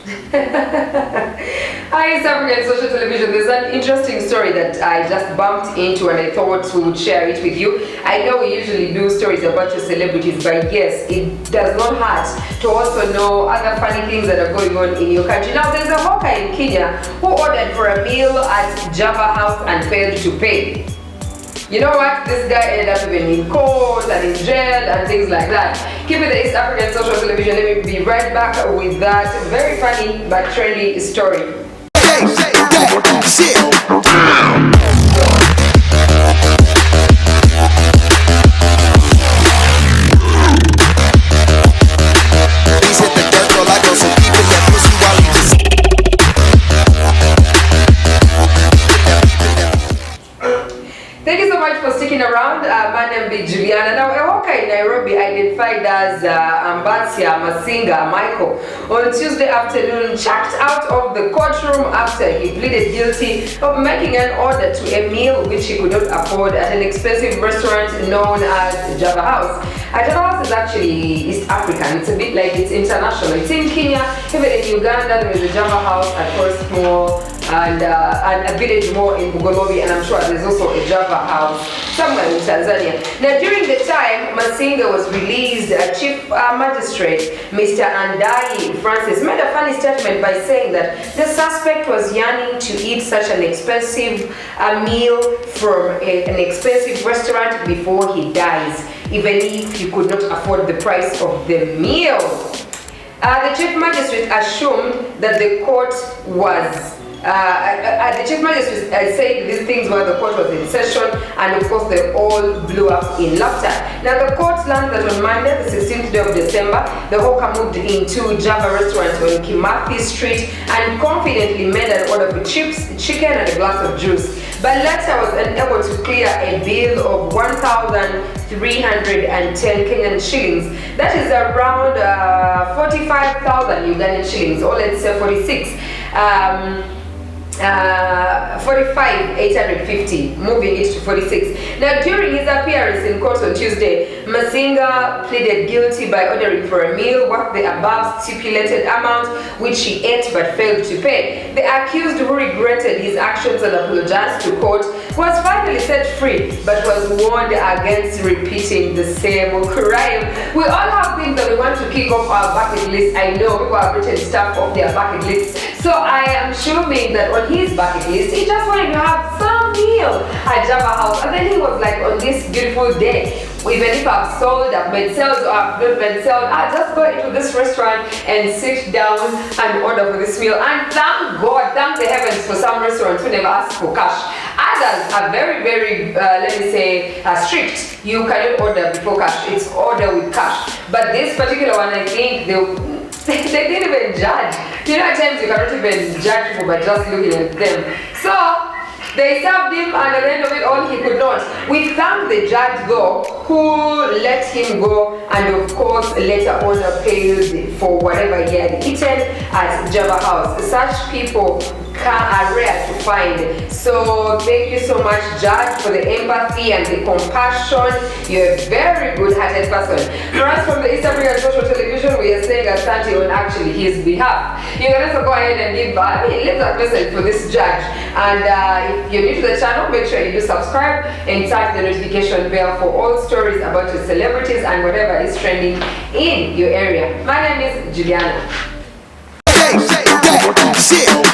Hi, East African Social Television. There's an interesting story that I just bumped into and I thought we would share it with you. I know we usually do stories about your celebrities, but yes, it does not hurt to also know other funny things that are going on in your country. Now, there's a hawker in Kenya who ordered for a meal at Java House and failed to pay. You know what? This guy ended up even in court and in jail and things like that. Keep it the East African Social Television. Let me be right back with that very funny but trendy story. Thank you so much for sticking around. My name is Juliana. Now, a hawker in Nairobi identified as Ambatsia Masinga Michael on Tuesday afternoon checked out of the courtroom after he pleaded guilty of making an order to a meal which he could not afford at an expensive restaurant known as Java House. Java House is actually East African. It's a bit like it's international. It's in Kenya, even in Uganda there is a Java House at Forest Mall and a village more in Bugolobi, and I'm sure there's also a Java House somewhere in Tanzania. Now, during the time Masinga was released, Chief Magistrate Mr. Andai Francis made a funny statement by saying that the suspect was yearning to eat such an expensive meal from an expensive restaurant before he dies, even if he could not afford the price of the meal. The Chief Magistrate assumed that the court was the Chief Magistrate said these things while the court was in session, and of course they all blew up in laughter. Now, the court learned that on Monday, the 16th day of December, the hawker moved into Java restaurant on Kimathi Street and confidently made an order for chips, chicken and a glass of juice, but later was unable to clear a bill of 1,310 Kenyan shillings. That is around 45,000 Ugandan shillings, or let's say 46. 45,850, moving it to 46. Now, during his appearance in court on Tuesday, Masinga pleaded guilty by ordering for a meal worth the above stipulated amount, which he ate but failed to pay. The accused, who regretted his actions and apologized to court, was finally set free, but was warned against repeating the same crime. We all have things that we want to kick off our bucket list. I know people have written stuff off their bucket list, so I am assuming that on his bucket list, he just wanted to have some meal at Java House, and then he was like, on this beautiful day, even if I've sold, I've made sales, or I've not made sales, I'll just go into this restaurant and sit down and order for this meal. And thank God, thank the heavens for some restaurants who never ask for cash. Others are very, very, let me say, strict. You cannot order before cash. It's order with cash. But this particular one, I think they didn't even judge. You know, at times you cannot even judge people by just looking at them. So they served him, and at the end of it all, he could not. We thank the judge, though, who let him go, and of course later on paid for whatever he had eaten at Java House. Such people are rare to find. So thank you so much, Judge, for the empathy and the compassion. You're a very good-hearted person. For us from the East African Social Television, we are saying asante on actually his behalf. You can also go ahead and leave that message for this judge. And if you're new to the channel, make sure you do subscribe and tap the notification bell for all stories about your celebrities and whatever is trending in your area. My name is Juliana. Shit.